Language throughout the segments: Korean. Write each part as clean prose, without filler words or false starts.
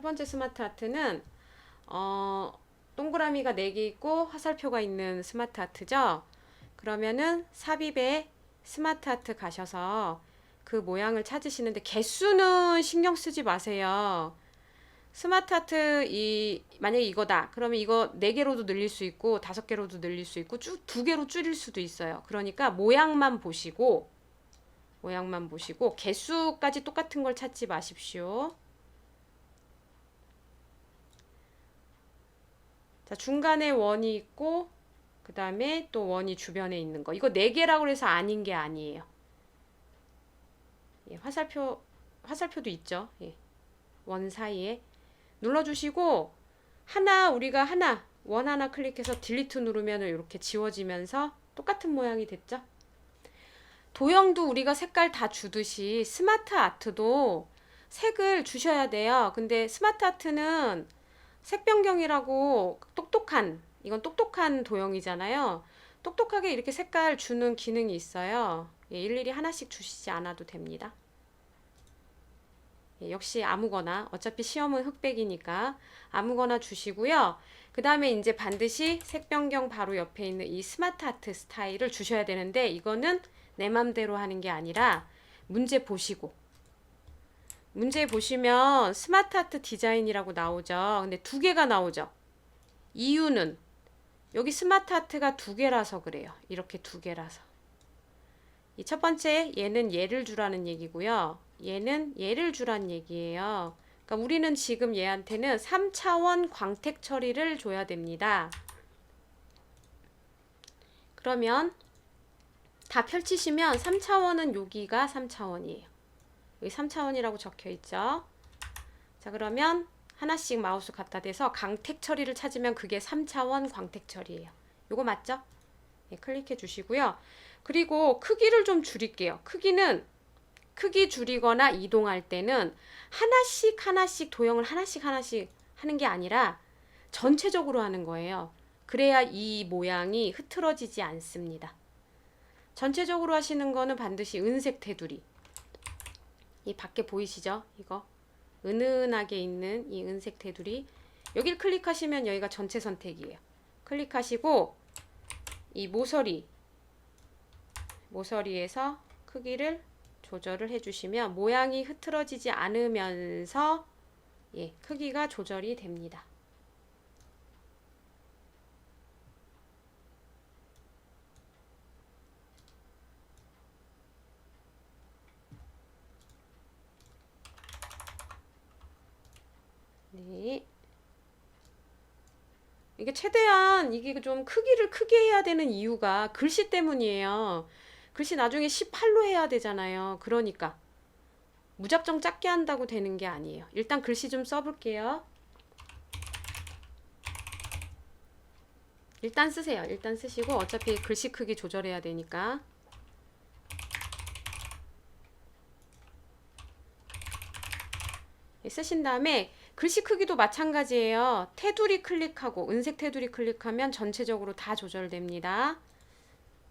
첫 번째 스마트 아트는 동그라미가 4개 있고 화살표가 있는 스마트 아트죠. 그러면은 삽입에 스마트 아트 가셔서 그 모양을 찾으시는데 개수는 신경 쓰지 마세요. 스마트 아트 만약에 이거다. 그러면 이거 4개로도 늘릴 수 있고 5개로도 늘릴 수 있고 쭉 2개로 줄일 수도 있어요. 그러니까 모양만 보시고 개수까지 똑같은 걸 찾지 마십시오. 자, 중간에 원이 있고 그 다음에 또 원이 주변에 있는 거. 이거 4개라고 해서 아닌 게 아니에요. 예, 화살표도 있죠. 예, 원 사이에 눌러주시고 우리가 원 하나 클릭해서 딜리트 누르면 이렇게 지워지면서 똑같은 모양이 됐죠. 도형도 우리가 색깔 다 주듯이 스마트 아트도 색을 주셔야 돼요. 근데 스마트 아트는 색 변경이라고 이건 똑똑한 도형이잖아요. 똑똑하게 이렇게 색깔 주는 기능이 있어요. 예, 일일이 하나씩 주시지 않아도 됩니다. 예, 역시 아무거나, 어차피 시험은 흑백이니까 아무거나 주시고요. 그 다음에 이제 반드시 색 변경 바로 옆에 있는 이 스마트 아트 스타일을 주셔야 되는데, 이거는 내 맘대로 하는 게 아니라 문제 보시면 스마트 아트 디자인이라고 나오죠. 근데 2개가 나오죠. 이유는 여기 스마트 아트가 2개라서 그래요. 이렇게 2개라서. 이 첫 번째 얘는 얘를 주라는 얘기고요. 얘는 얘를 주라는 얘기예요. 그러니까 우리는 지금 얘한테는 3차원 광택 처리를 줘야 됩니다. 그러면 다 펼치시면 3차원은 여기가 3차원이에요. 여기 3차원이라고 적혀 있죠. 자, 그러면 하나씩 마우스 갖다 대서 광택 처리를 찾으면 그게 3차원 광택 처리예요. 요거 맞죠? 네, 클릭해 주시고요. 그리고 크기를 좀 줄일게요. 크기 줄이거나 이동할 때는 하나씩 도형을 하나씩 하는 게 아니라 전체적으로 하는 거예요. 그래야 이 모양이 흐트러지지 않습니다. 전체적으로 하시는 거는 반드시 은색 테두리. 이 밖에 보이시죠? 이거 은은하게 있는 이 은색 테두리. 여기를 클릭하시면 여기가 전체 선택이에요. 클릭하시고 이 모서리에서 크기를 조절을 해주시면 모양이 흐트러지지 않으면서 예, 크기가 조절이 됩니다. 네. 이게 최대한 이게 좀 크기를 크게 해야 되는 이유가 글씨 때문이에요. 글씨 나중에 18로 해야 되잖아요. 그러니까 무작정 작게 한다고 되는 게 아니에요. 일단 글씨 좀 써볼게요. 일단 쓰세요. 일단 쓰시고 어차피 글씨 크기 조절해야 되니까. 쓰신 다음에 글씨 크기도 마찬가지예요. 테두리 클릭하고 은색 테두리 클릭하면 전체적으로 다 조절됩니다.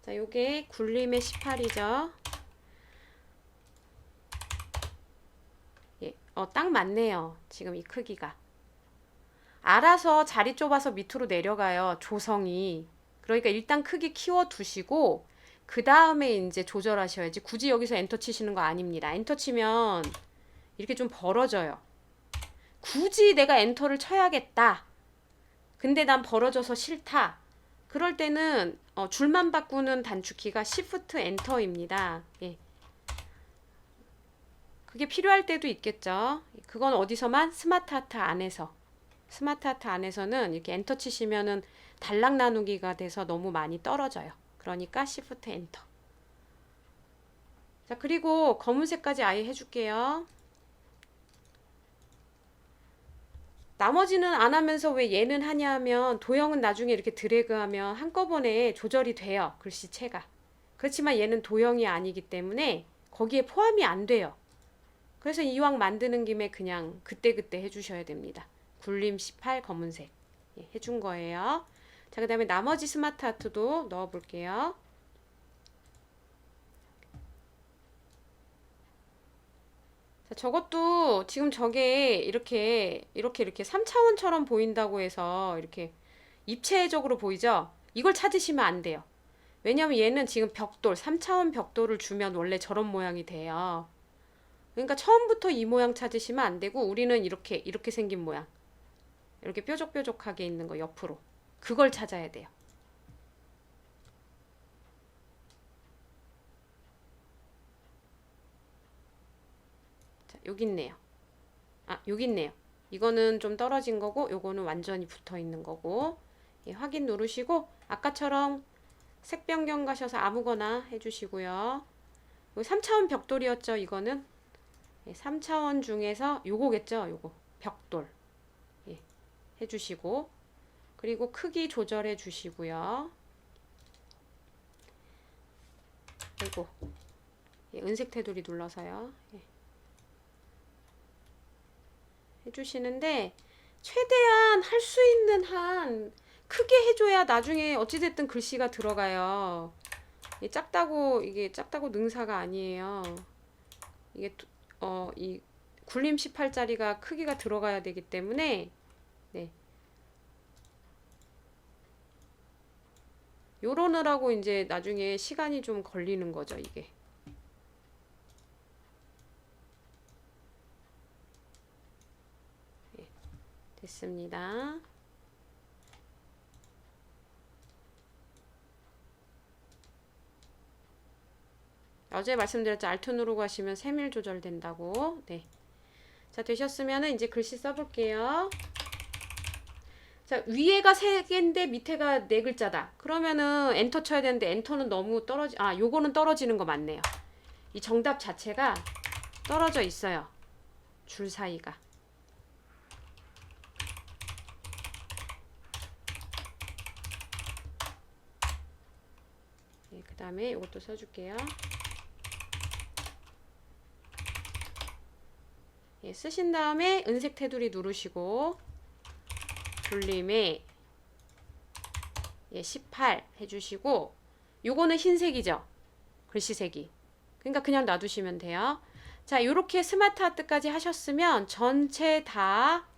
자, 요게 굴림의 18이죠. 예, 딱 맞네요. 지금 이 크기가. 알아서 자리 좁아서 밑으로 내려가요. 조성이. 그러니까 일단 크기 키워 두시고 그 다음에 이제 조절하셔야지. 굳이 여기서 엔터 치시는 거 아닙니다. 엔터 치면 이렇게 좀 벌어져요. 굳이 내가 엔터를 쳐야겠다. 근데 난 벌어져서 싫다. 그럴 때는 줄만 바꾸는 단축키가 Shift 엔터입니다. 예. 그게 필요할 때도 있겠죠. 그건 어디서만? 스마트 아트 안에서는 이렇게 엔터 치시면은 단락 나누기가 돼서 너무 많이 떨어져요. 그러니까 Shift 엔터. 자, 그리고 검은색까지 아예 해줄게요. 나머지는 안 하면서 왜 얘는 하냐 하면 도형은 나중에 이렇게 드래그하면 한꺼번에 조절이 돼요. 글씨체가. 그렇지만 얘는 도형이 아니기 때문에 거기에 포함이 안 돼요. 그래서 이왕 만드는 김에 그냥 그때그때 해주셔야 됩니다. 굴림 18 검은색 예, 해준 거예요. 자, 그 다음에 나머지 스마트 아트도 넣어 볼게요. 자, 자, 저것도 지금 저게 이렇게 3차원처럼 보인다고 해서 이렇게 입체적으로 보이죠? 이걸 찾으시면 안 돼요. 왜냐면 얘는 지금 벽돌, 3차원 벽돌을 주면 원래 저런 모양이 돼요. 그러니까 처음부터 이 모양 찾으시면 안 되고 우리는 이렇게 생긴 모양. 이렇게 뾰족뾰족하게 있는 거 옆으로. 그걸 찾아야 돼요. 자, 여기 있네요. 아, 여기 있네요. 이거는 좀 떨어진 거고 요거는 완전히 붙어 있는 거고. 예, 확인 누르시고 아까처럼 색 변경 가셔서 아무거나 해주시고요. 3차원 벽돌이었죠, 이거는. 예, 3차원 중에서 요거겠죠, 요거. 벽돌. 예, 해주시고. 그리고 크기 조절해 주시고요. 그리고 예, 은색 테두리 눌러서요. 예. 해주시는데 최대한 할 수 있는 한 크게 해줘야 나중에 어찌됐든 글씨가 들어가요. 이게 작다고 능사가 아니에요. 이게 이 굴림 18짜리가 크기가 들어가야 되기 때문에 네. 요러느라고 이제 나중에 시간이 좀 걸리는 거죠, 이게. 네, 됐습니다. 어제 말씀드렸죠. Alt 누르고 하시면 세밀 조절된다고. 네. 자, 되셨으면은 이제 글씨 써볼게요. 자, 위에가 3개인데 밑에가 4글자다. 그러면은 엔터 쳐야 되는데 엔터는 너무 요거는 떨어지는 거 맞네요. 이 정답 자체가 떨어져 있어요. 줄 사이가. 네, 그 다음에 이것도 써줄게요. 예, 쓰신 다음에 은색 테두리 누르시고 굴림에 18 해주시고 요거는 흰색이죠. 글씨색이. 그러니까 그냥 놔두시면 돼요. 자, 요렇게 스마트 하트까지 하셨으면 전체 다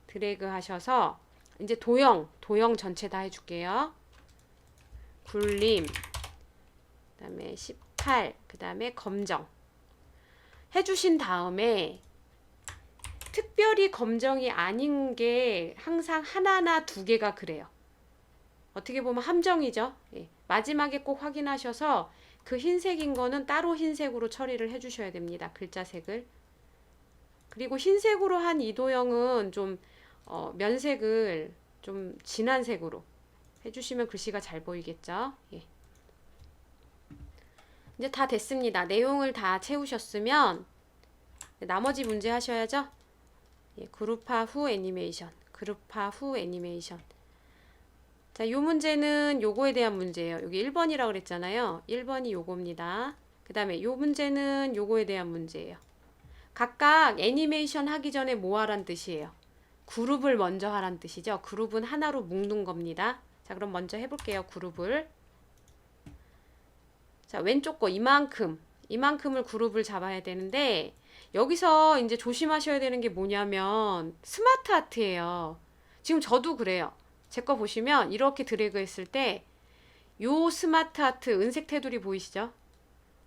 드래그 하셔서 이제 도형 전체 다 해줄게요. 굴림 그 다음에 18 그 다음에 검정 해주신 다음에 특별히 검정이 아닌 게 항상 하나나 2개가 그래요. 어떻게 보면 함정이죠. 예. 마지막에 꼭 확인하셔서 그 흰색인 거는 따로 흰색으로 처리를 해주셔야 됩니다. 글자색을. 그리고 흰색으로 한 이도형은 좀 면색을 좀 진한 색으로 해주시면 글씨가 잘 보이겠죠. 예. 이제 다 됐습니다. 내용을 다 채우셨으면 나머지 문제 하셔야죠. 예, 그룹화 후 애니메이션. 자, 요 문제는 요거에 대한 문제예요. 여기 1번이라고 그랬잖아요. 1번이 요겁니다. 그 다음에 요 문제는 요거에 대한 문제예요. 각각 애니메이션 하기 전에 뭐 하란 뜻이에요? 그룹을 먼저 하란 뜻이죠. 그룹은 하나로 묶는 겁니다. 자, 그럼 먼저 해볼게요. 그룹을. 자, 왼쪽 거 이만큼을 그룹을 잡아야 되는데 여기서 이제 조심하셔야 되는 게 뭐냐면 스마트 아트예요. 지금 저도 그래요. 제 거 보시면 이렇게 드래그 했을 때 요 스마트 아트 은색 테두리 보이시죠?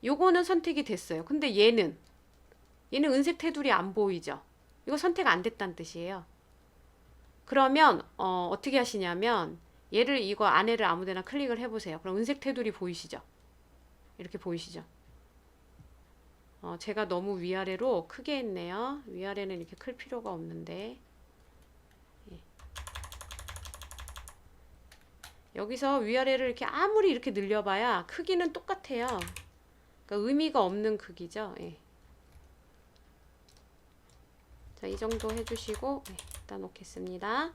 요거는 선택이 됐어요. 근데 얘는 은색 테두리 안 보이죠? 이거 선택 안 됐다는 뜻이에요. 그러면 어떻게 하시냐면 얘를 이거 안에를 아무데나 클릭을 해보세요. 그럼 은색 테두리 보이시죠? 이렇게 보이시죠? 제가 너무 위아래로 크게 했네요. 위아래는 이렇게 클 필요가 없는데. 예. 여기서 위아래를 이렇게 아무리 이렇게 늘려봐야 크기는 똑같아요. 그러니까 의미가 없는 크기죠. 예. 자, 이 정도 해주시고 갖다 놓겠습니다.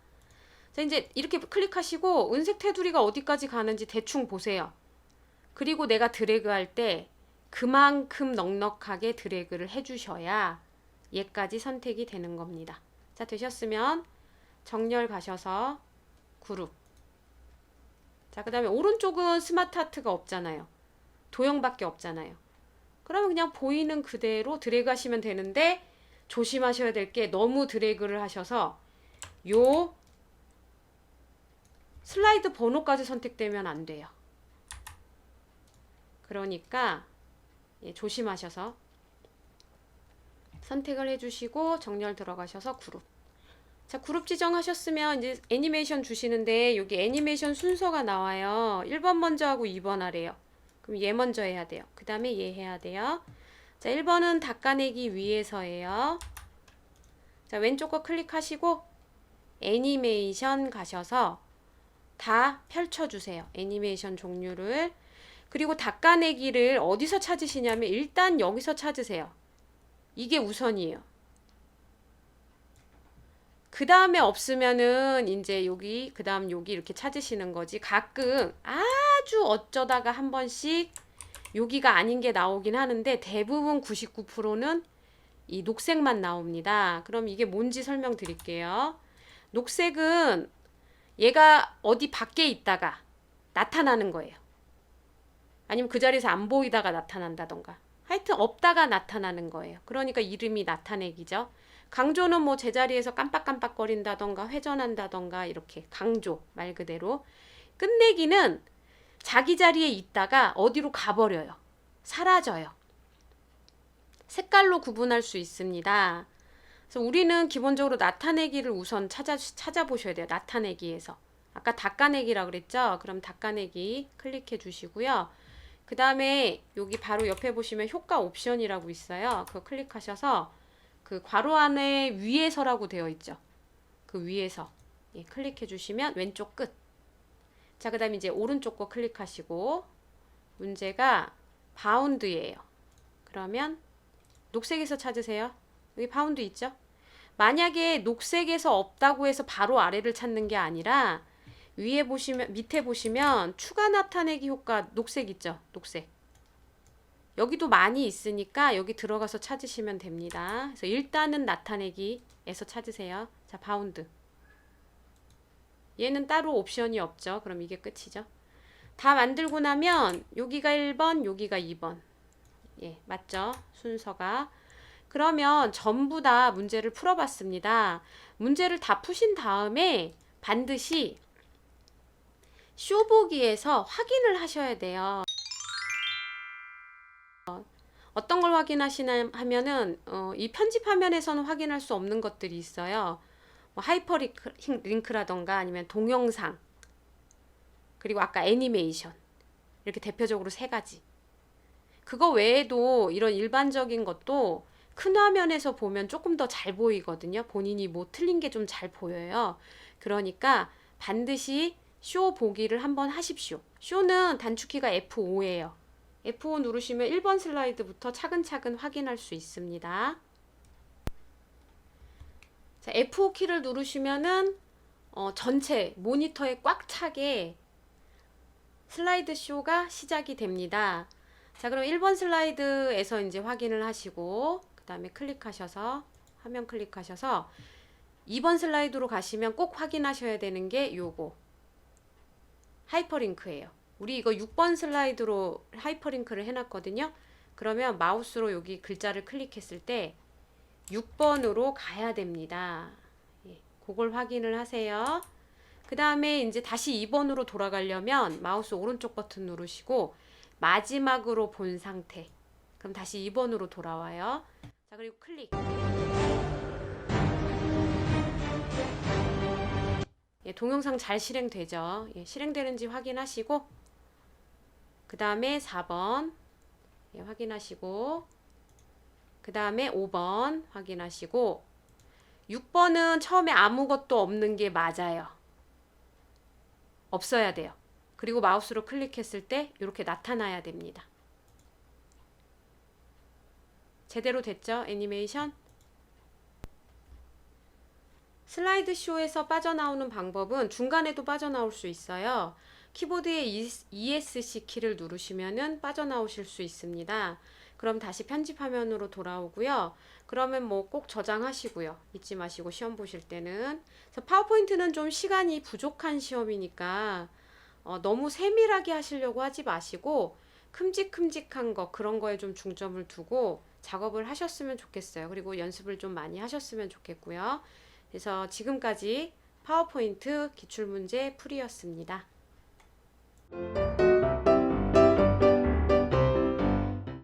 자, 이제 이렇게 클릭하시고 은색 테두리가 어디까지 가는지 대충 보세요. 그리고 내가 드래그 할 때 그만큼 넉넉하게 드래그를 해주셔야 얘까지 선택이 되는 겁니다. 자, 되셨으면 정렬 가셔서 그룹. 자, 그 다음에 오른쪽은 스마트 하트가 없잖아요. 도형밖에 없잖아요. 그러면 그냥 보이는 그대로 드래그 하시면 되는데 조심하셔야 될 게 너무 드래그를 하셔서 요 슬라이드 번호까지 선택되면 안 돼요. 그러니까 조심하셔서 선택을 해주시고 정렬 들어가셔서 그룹. 자, 그룹 지정하셨으면 이제 애니메이션 주시는데 여기 애니메이션 순서가 나와요. 1번 먼저 하고 2번 하래요. 그럼 얘 먼저 해야 돼요. 그 다음에 얘 해야 돼요. 자, 1번은 닦아내기 위해서예요. 자, 왼쪽 거 클릭하시고 애니메이션 가셔서 다 펼쳐주세요. 애니메이션 종류를. 그리고 닦아내기를 어디서 찾으시냐면 일단 여기서 찾으세요. 이게 우선이에요. 그 다음에 없으면은 이제 여기 그 다음 여기 이렇게 찾으시는 거지. 가끔 아주 어쩌다가 한 번씩 여기가 아닌 게 나오긴 하는데 대부분 99%는 이 녹색만 나옵니다. 그럼 이게 뭔지 설명드릴게요. 녹색은 얘가 어디 밖에 있다가 나타나는 거예요. 아니면 그 자리에서 안 보이다가 나타난다던가. 하여튼 없다가 나타나는 거예요. 그러니까 이름이 나타내기죠. 강조는 뭐 제자리에서 깜빡깜빡거린다던가 회전한다던가 이렇게 강조 말 그대로. 끝내기는 자기 자리에 있다가 어디로 가버려요. 사라져요. 색깔로 구분할 수 있습니다. 그래서 우리는 기본적으로 나타내기를 우선 찾아보셔야 돼요. 나타내기에서. 아까 닦아내기라 그랬죠? 그럼 닦아내기 클릭해 주시고요. 그 다음에 여기 바로 옆에 보시면 효과 옵션이라고 있어요. 그거 클릭하셔서 그 괄호 안에 위에서라고 되어 있죠. 그 위에서 클릭해 주시면 왼쪽 끝. 자, 그 다음에 이제 오른쪽 거 클릭하시고 문제가 바운드예요. 그러면 녹색에서 찾으세요. 여기 바운드 있죠? 만약에 녹색에서 없다고 해서 바로 아래를 찾는 게 아니라 위에 보시면 밑에 보시면 추가 나타내기 효과 녹색 있죠? 녹색. 여기도 많이 있으니까 여기 들어가서 찾으시면 됩니다. 그래서 일단은 나타내기에서 찾으세요. 자, 바운드. 얘는 따로 옵션이 없죠. 그럼 이게 끝이죠. 다 만들고 나면 여기가 1번, 여기가 2번. 예, 맞죠? 순서가. 그러면 전부 다 문제를 풀어봤습니다. 문제를 다 푸신 다음에 반드시 쇼보기에서 확인을 하셔야 돼요. 어떤 걸 확인하시냐 하면은 이 편집 화면에서는 확인할 수 없는 것들이 있어요. 뭐 하이퍼링크라던가 아니면 동영상 그리고 아까 애니메이션 이렇게 대표적으로 세 가지. 그거 외에도 이런 일반적인 것도 큰 화면에서 보면 조금 더 잘 보이거든요. 본인이 뭐 틀린 게 좀 잘 보여요. 그러니까 반드시 쇼 보기를 한번 하십시오. 쇼는 단축키가 F5예요. F5 누르시면 1번 슬라이드부터 차근차근 확인할 수 있습니다. 자, F5 키를 누르시면은 전체 모니터에 꽉 차게 슬라이드 쇼가 시작이 됩니다. 자, 그럼 1번 슬라이드에서 이제 확인을 하시고 그 다음에 클릭하셔서 화면 클릭하셔서 2번 슬라이드로 가시면 꼭 확인하셔야 되는 게 요거 하이퍼링크예요. 우리 이거 6번 슬라이드로 하이퍼링크를 해놨거든요. 그러면 마우스로 여기 글자를 클릭했을 때 6번으로 가야 됩니다. 예, 그걸 확인을 하세요. 그 다음에 이제 다시 2번으로 돌아가려면 마우스 오른쪽 버튼 누르시고 마지막으로 본 상태. 그럼 다시 2번으로 돌아와요. 자, 그리고 클릭. 예, 동영상 잘 실행되죠. 예, 실행되는지 확인하시고 그 다음에 4번 예, 확인하시고 그 다음에 5번 확인하시고 6번은 처음에 아무것도 없는 게 맞아요. 없어야 돼요. 그리고 마우스로 클릭했을 때 이렇게 나타나야 됩니다. 제대로 됐죠? 애니메이션? 슬라이드 쇼에서 빠져나오는 방법은 중간에도 빠져나올 수 있어요. 키보드의 ESC 키를 누르시면은 빠져나오실 수 있습니다. 그럼 다시 편집 화면으로 돌아오고요. 그러면 뭐 꼭 저장하시고요. 잊지 마시고 시험 보실 때는. 그래서 파워포인트는 좀 시간이 부족한 시험이니까 너무 세밀하게 하시려고 하지 마시고 큼직큼직한 거 그런 거에 좀 중점을 두고 작업을 하셨으면 좋겠어요. 그리고 연습을 좀 많이 하셨으면 좋겠고요. 그래서 지금까지 파워포인트 기출문제 풀이였습니다.